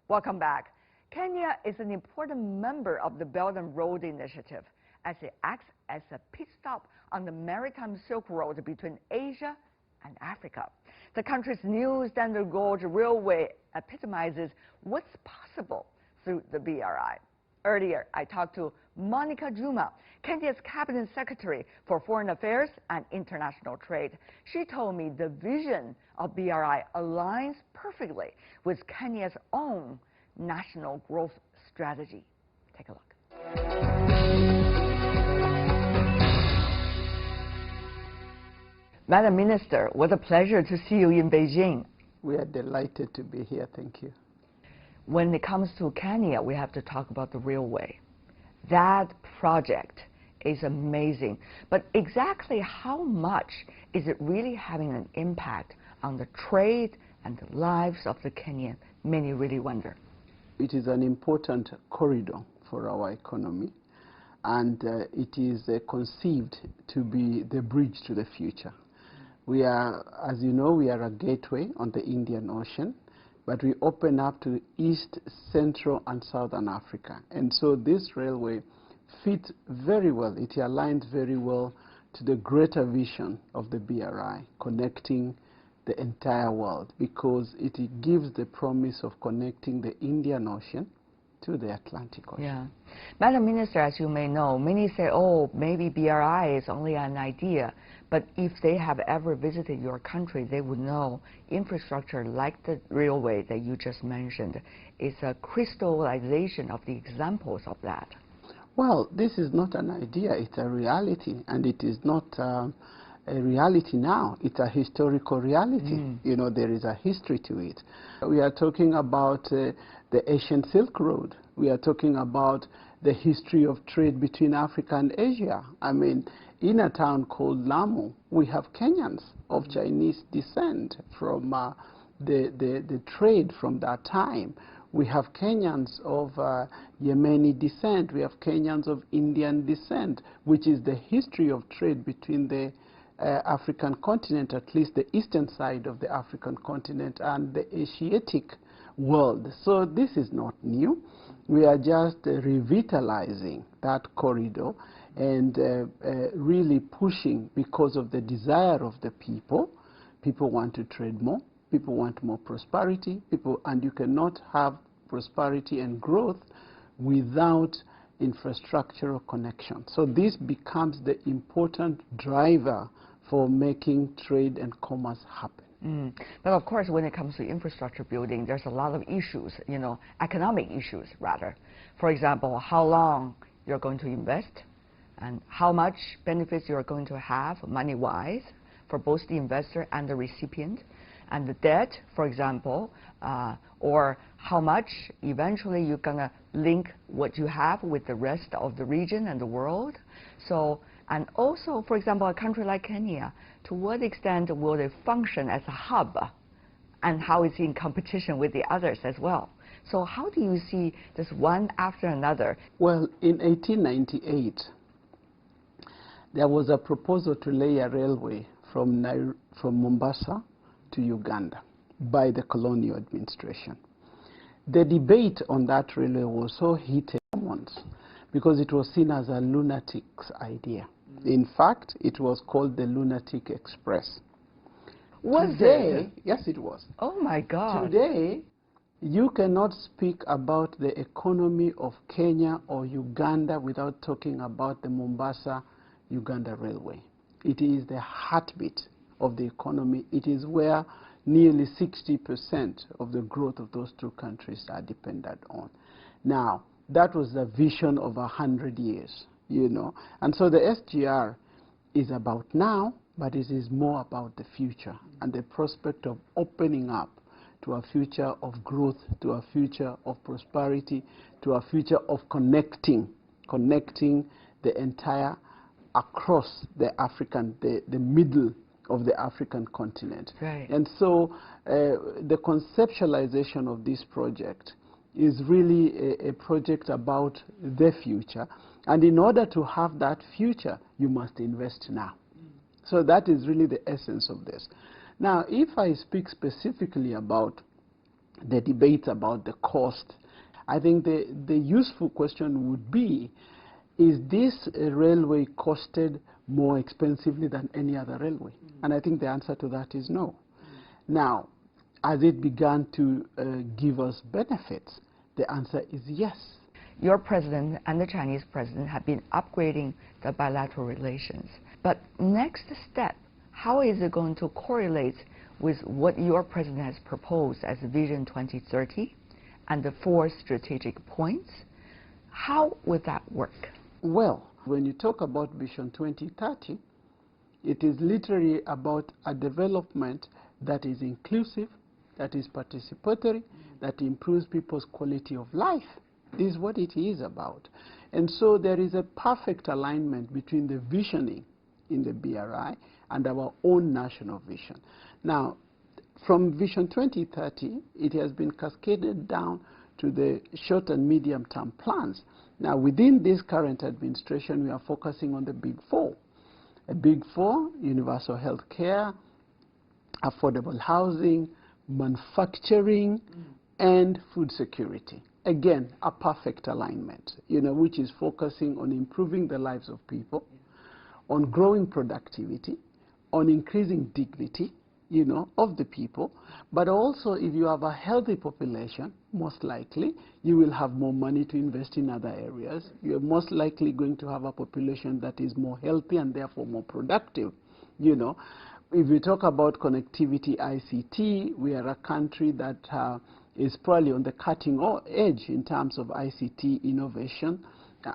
Welcome back. Kenya is an important member of the Belt and Road Initiative as it acts as a pit stop on the Maritime Silk Road between Asia and Africa. The country's new Standard Gauge Railway epitomizes what's possible through the BRI. Earlier, I talked to Monica Juma, Kenya's Cabinet Secretary for Foreign Affairs and International Trade. She told me the vision of BRI aligns perfectly with Kenya's own national growth strategy. Take a look. Madam Minister, what a pleasure to see you in Beijing. We are delighted to be here. Thank you. When it comes to Kenya, we have to talk about the railway. That project is amazing. But exactly how much is it really having an impact on the trade and the lives of the Kenyan? Many really wonder. It is an important corridor for our economy, and it is conceived to be the bridge to the future. We are, as you know, we are a gateway on the Indian Ocean, but we open up to East, Central, and Southern Africa. And so this railway fits very well. It aligns very well to the greater vision of the BRI, connecting the entire world, because it gives the promise of connecting the Indian Ocean to the Atlantic Ocean. Yeah. Madam Minister, as you may know, many say, oh, maybe BRI is only an idea. But if they have ever visited your country, they would know infrastructure like the railway that you just mentioned is a crystallization of the examples of that. Well, this is not an idea, it's a reality, and it is not a reality now. It's a historical reality. You know, there is a history to it. We are talking about the ancient Silk Road. We are talking about the history of trade between Africa and Asia. I mean, in a town called Lamu, we have Kenyans of Chinese descent from the trade from that time. We have Kenyans of Yemeni descent. We have Kenyans of Indian descent, which is the history of trade between the African continent, at least the eastern side of the African continent, and the Asiatic world. So this is not new. We are just revitalizing that corridor and really pushing because of the desire of the people. People want to trade more. People want more prosperity. And you cannot have prosperity and growth without infrastructural connection. So this becomes the important driver for making trade and commerce happen. But of course, when it comes to infrastructure building, there's a lot of issues, you know, economic issues rather. For example, how long you're going to invest and how much benefits you're going to have money-wise for both the investor and the recipient, and the debt, for example, or how much eventually you're going to link what you have with the rest of the region and the world. So, and also, for example, a country like Kenya, to what extent will it function as a hub, and how is it in competition with the others as well? So how do you see this one after another? Well, in 1898, there was a proposal to lay a railway from Mombasa to Uganda by the colonial administration. The debate on that railway was so heated once because it was seen as a lunatic's idea. In fact, it was called the Lunatic Express. Was Today, it? yes, it was. Oh my God. Today, you cannot speak about the economy of Kenya or Uganda without talking about the Mombasa-Uganda Railway. It is the heartbeat of the economy. It is where nearly 60% of the growth of those two countries are dependent on. Now, that was the vision of 100 years, you know. And so the SGR is about now, but it is more about the future and the prospect of opening up to a future of growth, to a future of prosperity, to a future of connecting the entire, across the African, the middle of the African continent. Right. And so the conceptualization of this project is really a project about the future. And in order to have that future, you must invest now. So that is really the essence of this. Now, if I speak specifically about the debate about the cost, I think the useful question would be, is this railway costed more expensively than any other railway? And I think the answer to that is no. Now, has it begun to give us benefits? The answer is yes. Your president and the Chinese president have been upgrading the bilateral relations. But next step, how is it going to correlate with what your president has proposed as Vision 2030 and the 4 strategic points? How would that work? Well, when you talk about Vision 2030, it is literally about a development that is inclusive, that is participatory, that improves people's quality of life. This is what it is about. And so there is a perfect alignment between the visioning in the BRI and our own national vision. Now, from Vision 2030, it has been cascaded down to the short and medium term plans. Now, within this current administration, we are focusing on the big 4. A big 4, universal health care, affordable housing, manufacturing, and food security. Again, a perfect alignment, which is focusing on improving the lives of people, on growing productivity, on increasing dignity, of the people. But also, if you have a healthy population, most likely, you will have more money to invest in other areas. You're most likely going to have a population that is more healthy and therefore more productive, If we talk about connectivity, ICT, we are a country that is probably on the cutting edge in terms of ICT innovation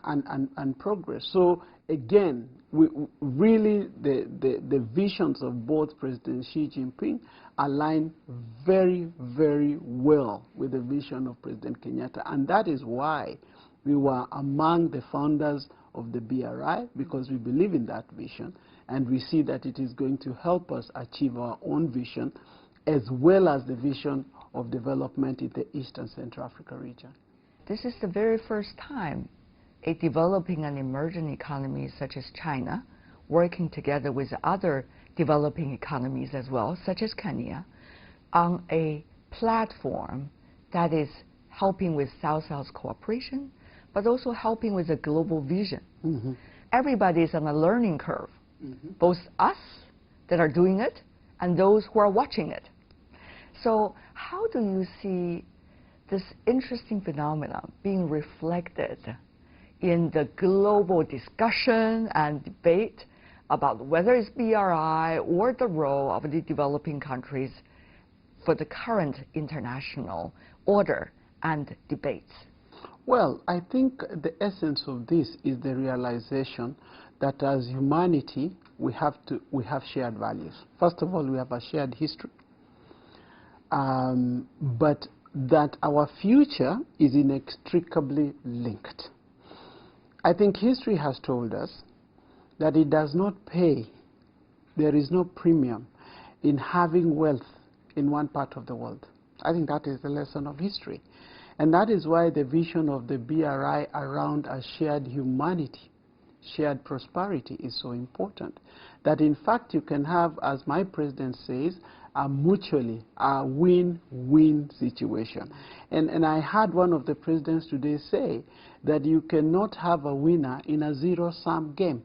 and progress. So again, really the visions of both President Xi Jinping align very, very well with the vision of President Kenyatta. And that is why we were among the founders of the BRI, because we believe in that vision. And we see that it is going to help us achieve our own vision, as well as the vision of development in the East and Central Africa region. This is the very first time a developing and emerging economy such as China, working together with other developing economies as well, such as Kenya, on a platform that is helping with South-South cooperation, but also helping with a global vision. Everybody is on a learning curve. Both us that are doing it and those who are watching it. So how do you see this interesting phenomenon being reflected in the global discussion and debate about whether it's BRI or the role of the developing countries for the current international order and debates? Well, I think the essence of this is the realization that as humanity, we have shared values. First of all, we have a shared history, but that our future is inextricably linked. I think history has told us that it does not pay, there is no premium in having wealth in one part of the world. I think that is the lesson of history. And that is why the vision of the BRI around a shared humanity, shared prosperity is so important. That in fact you can have, as my president says, a mutually a win-win situation. And I heard one of the presidents today say that you cannot have a winner in a zero-sum game.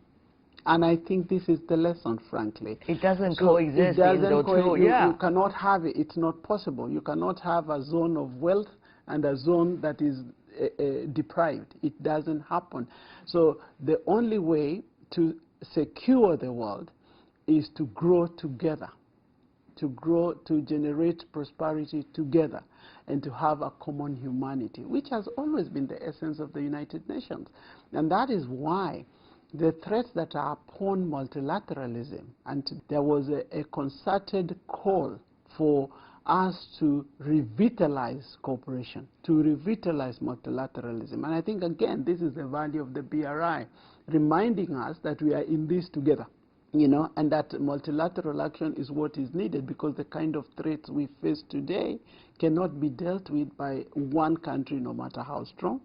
And I think this is the lesson, frankly. It doesn't coexist. You cannot have it. It's not possible. You cannot have a zone of wealth and a zone that is deprived. It doesn't happen. So the only way to secure the world is to grow together, to generate prosperity together, and to have a common humanity, which has always been the essence of the United Nations. And that is why the threats that are upon multilateralism, and there was a concerted call for us to revitalize cooperation, to revitalize multilateralism. And I think, again, this is the value of the BRI, reminding us that we are in this together. you know, and that multilateral action is what is needed, because the kind of threats we face today cannot be dealt with by one country, no matter how strong,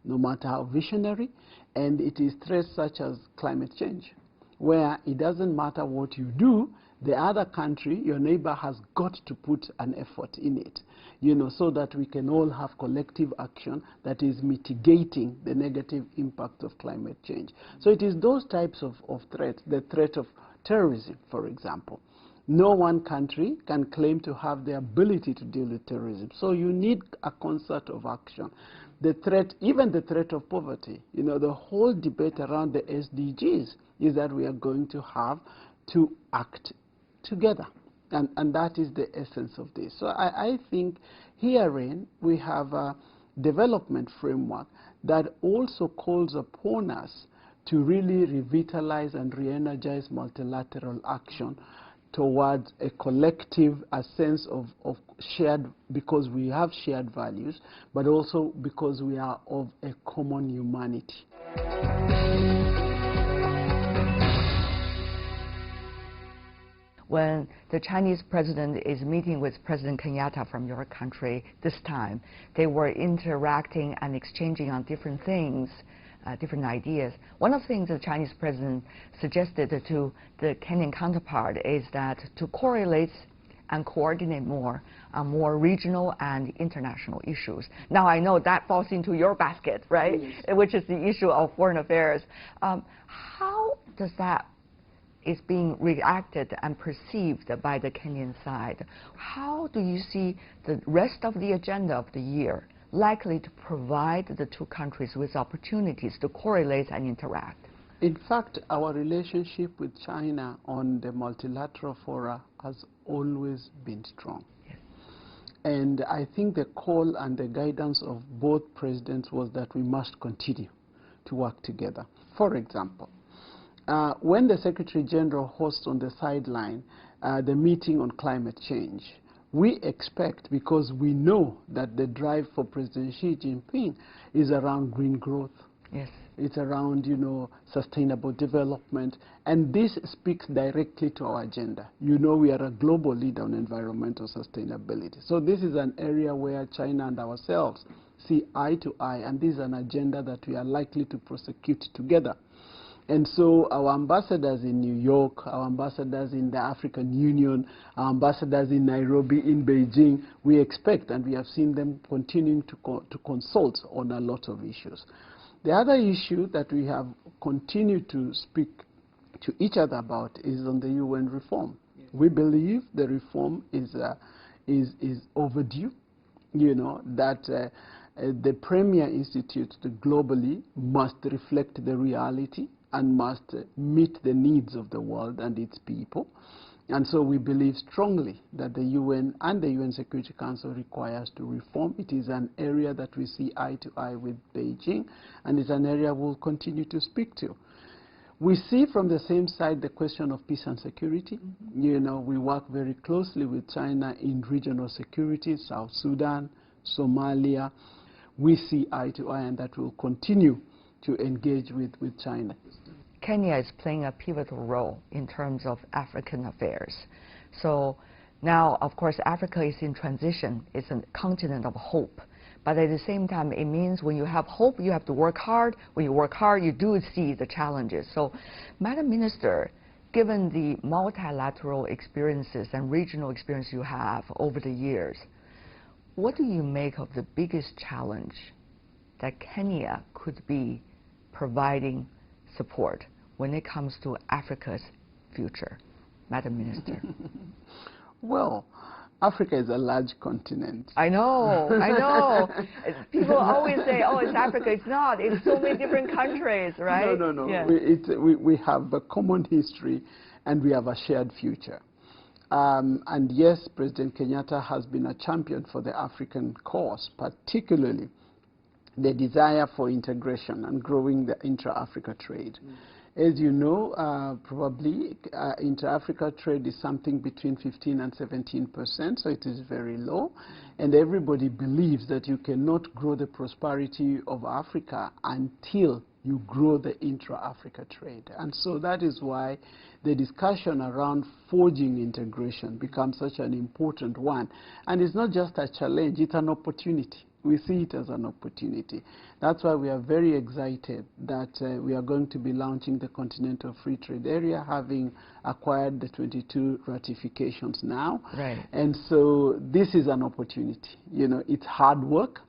no matter how visionary. And it is threats such as climate change, where it doesn't matter what you do, the other country, your neighbor, has got to put an effort in it, you know, so that we can all have collective action that is mitigating the negative impact of climate change. So it is those types of threats, the threat of terrorism, for example. No one country can claim to have the ability to deal with terrorism. So you need a concert of action. The threat, even the threat of poverty, you know, the whole debate around the SDGs is that we are going to have to act together. And that is the essence of this. So I think herein we have a development framework that also calls upon us to really revitalize and re-energize multilateral action towards a collective, a sense of shared, because we have shared values, but also because we are of a common humanity. When the Chinese president is meeting with President Kenyatta from your country this time, they were interacting and exchanging on different things, different ideas. One of the things the Chinese president suggested to the Kenyan counterpart is that to correlate and coordinate more on more regional and international issues. Now I know that falls into your basket, right? Yes. Which is the issue of foreign affairs. How does that is being reacted and perceived by the Kenyan side? How do you see the rest of the agenda of the year likely to provide the two countries with opportunities to correlate and interact? In fact, our relationship with China on the multilateral fora has always been strong. Yes. And I think the call and the guidance of both presidents was that we must continue to work together. For example, when the Secretary General hosts on the sideline the meeting on climate change, we expect, because we know that the drive for President Xi Jinping is around green growth. Yes. It's around, you know, sustainable development, and this speaks directly to our agenda. You know, we are a global leader on environmental sustainability. So this is an area where China and ourselves see eye to eye, and this is an agenda that we are likely to prosecute together. And so our ambassadors in New York, our ambassadors in the African Union, our ambassadors in Nairobi, in Beijing, we expect, and we have seen them continuing to consult on a lot of issues. The other issue that we have continued to speak to each other about is on the UN reform. Yes. We believe the reform is overdue, you know, that the premier institute globally must reflect the reality and must meet the needs of the world and its people. And so we believe strongly that the UN and the UN Security Council requires to reform. It is an area that we see eye to eye with Beijing, and it's an area we'll continue to speak to. We see from the same side the question of peace and security. Mm-hmm. You know, we work very closely with China in regional security, South Sudan, Somalia. We see eye to eye, and that will continue to engage with China. Kenya is playing a pivotal role in terms of African affairs. So now, of course, Africa is in transition. It's a continent of hope. But at the same time, it means when you have hope, you have to work hard. When you work hard, you do see the challenges. So, Madam Minister, given the multilateral experiences and regional experience you have over the years, what do you make of the biggest challenge that Kenya could be providing support when it comes to Africa's future, Madam Minister? Well, Africa is a large continent. I know, I know. People always say, oh, it's Africa. It's not. It's so many different countries, right? No. Yeah. We have a common history, and we have a shared future. And yes, President Kenyatta has been a champion for the African cause, particularly the desire for integration and growing the intra-Africa trade. As you know, probably inter-Africa trade is something between 15% and 17%, so it is very low. And everybody believes that you cannot grow the prosperity of Africa until you grow the intra-Africa trade. And so that is why the discussion around forging integration becomes such an important one. And it's not just a challenge, it's an opportunity. We see it as an opportunity. That's why we are very excited that we are going to be launching the Continental Free Trade Area, having acquired the 22 ratifications now. Right. And so this is an opportunity. You know, it's hard work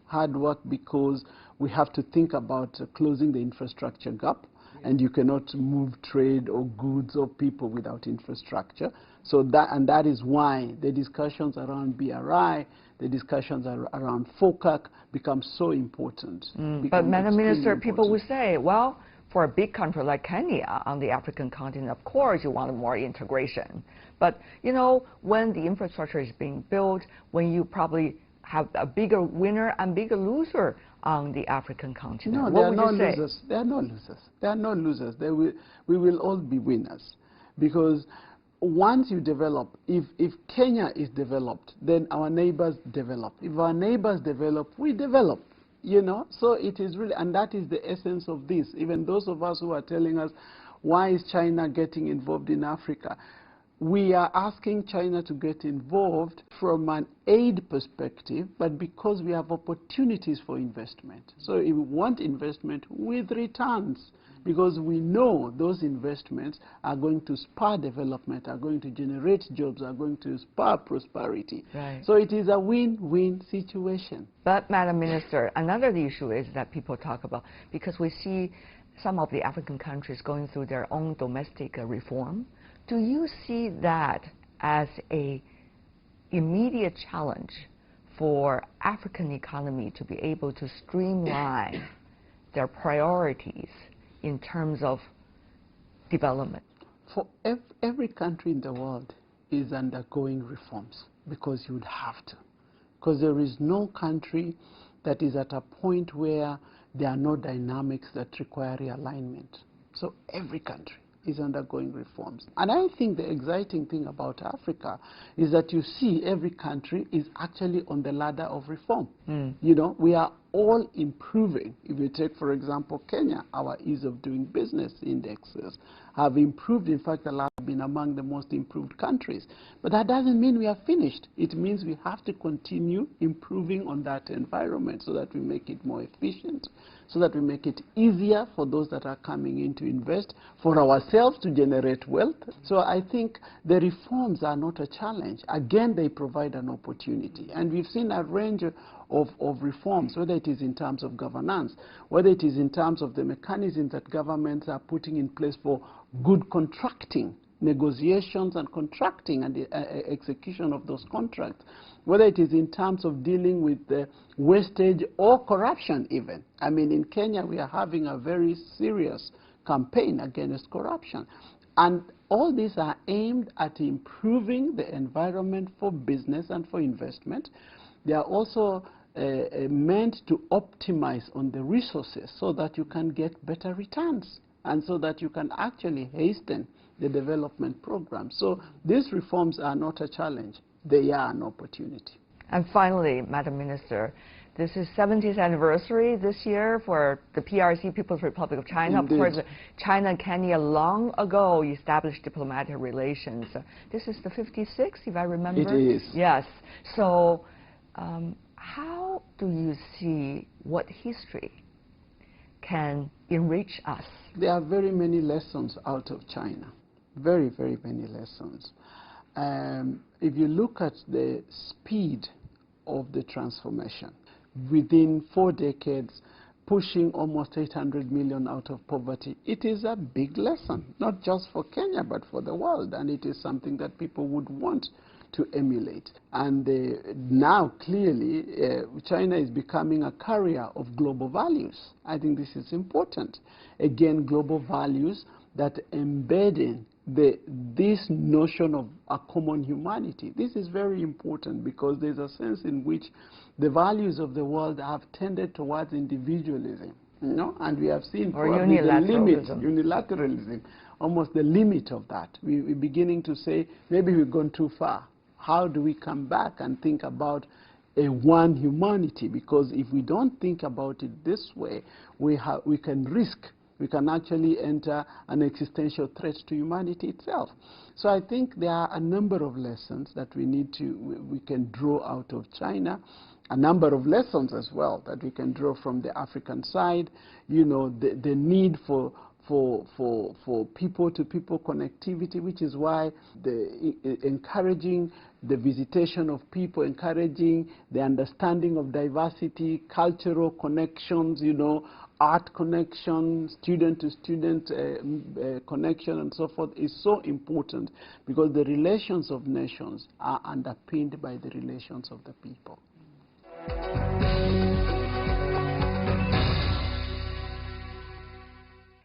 because we have to think about closing the infrastructure gap, and you cannot move trade or goods or people without infrastructure. So that is why the discussions around BRI, the discussions around FOCAC become so important. But Madam Minister, people would say, well, for a big country like Kenya on the African continent, of course you want more integration. But, you know, when the infrastructure is being built, when you probably have a bigger winner and bigger loser on the African continent. No, there are no losers. There are no losers. There are no losers. We will all be winners. Because once you develop, if Kenya is developed, then our neighbors develop. If our neighbors develop, we develop. You know, so it is really, and that is the essence of this. Even those of us who are telling us, why is China getting involved in Africa? We are asking China to get involved from an aid perspective, but because we have opportunities for investment. So if we want investment with returns, because we know those investments are going to spur development, are going to generate jobs, are going to spur prosperity. Right. So it is a win-win situation. But, Madam Minister, another issue is that people talk about, because we see some of the African countries going through their own domestic reform. Do you see that as an immediate challenge for African economy to be able to streamline their priorities in terms of development? For every country in the world is undergoing reforms, because you would have to. Because there is no country that is at a point where there are no dynamics that require realignment. So every country is undergoing reforms. And I think the exciting thing about Africa is that you see every country is actually on the ladder of reform. You know, we are all improving. If you take, for example, Kenya, our ease of doing business indexes have improved. In fact, Allah have been among the most improved countries. But that doesn't mean we are finished. It means we have to continue improving on that environment so that we make it more efficient, so that we make it easier for those that are coming in to invest, for ourselves to generate wealth. So I think the reforms are not a challenge. Again, they provide an opportunity. And we've seen a range of reforms, whether it is in terms of governance, whether it is in terms of the mechanisms that governments are putting in place for good contracting, negotiations and contracting and the execution of those contracts, whether it is in terms of dealing with the wastage or corruption even. I mean, in Kenya, we are having a very serious campaign against corruption. And all these are aimed at improving the environment for business and for investment. They are also meant to optimize on the resources so that you can get better returns and so that you can actually hasten the development program. So these reforms are not a challenge. They are an opportunity. And finally, Madam Minister, this is 70th anniversary this year for the PRC, People's Republic of China. Indeed. Of course, China and Kenya long ago established diplomatic relations. This is the 56th, if I remember. It is. Yes. So how do you see what history can enrich us? There are very many lessons out of China. Very, very many lessons. If you look at the speed of the transformation, within 4 decades, pushing almost 800 million out of poverty, it is a big lesson, not just for Kenya, but for the world. And it is something that people would want to emulate. And now, clearly, China is becoming a carrier of global values. I think this is important. Again, global values that embedding this notion of a common humanity. This is very important because there's a sense in which the values of the world have tended towards individualism, you know, and we have seen probably the limit, unilateralism, almost the limit of that. We're beginning to say maybe we've gone too far. How do we come back and think about a one humanity? Because if we don't think about it this way, we can risk we can actually enter an existential threat to humanity itself. So I think there are a number of lessons that we can draw out of China, a number of lessons as well that we can draw from the African side. You know, the need for people-to-people connectivity, which is why encouraging the visitation of people, encouraging the understanding of diversity, cultural connections, you know, art connections, student-to-student connection and so forth is so important, because the relations of nations are underpinned by the relations of the people.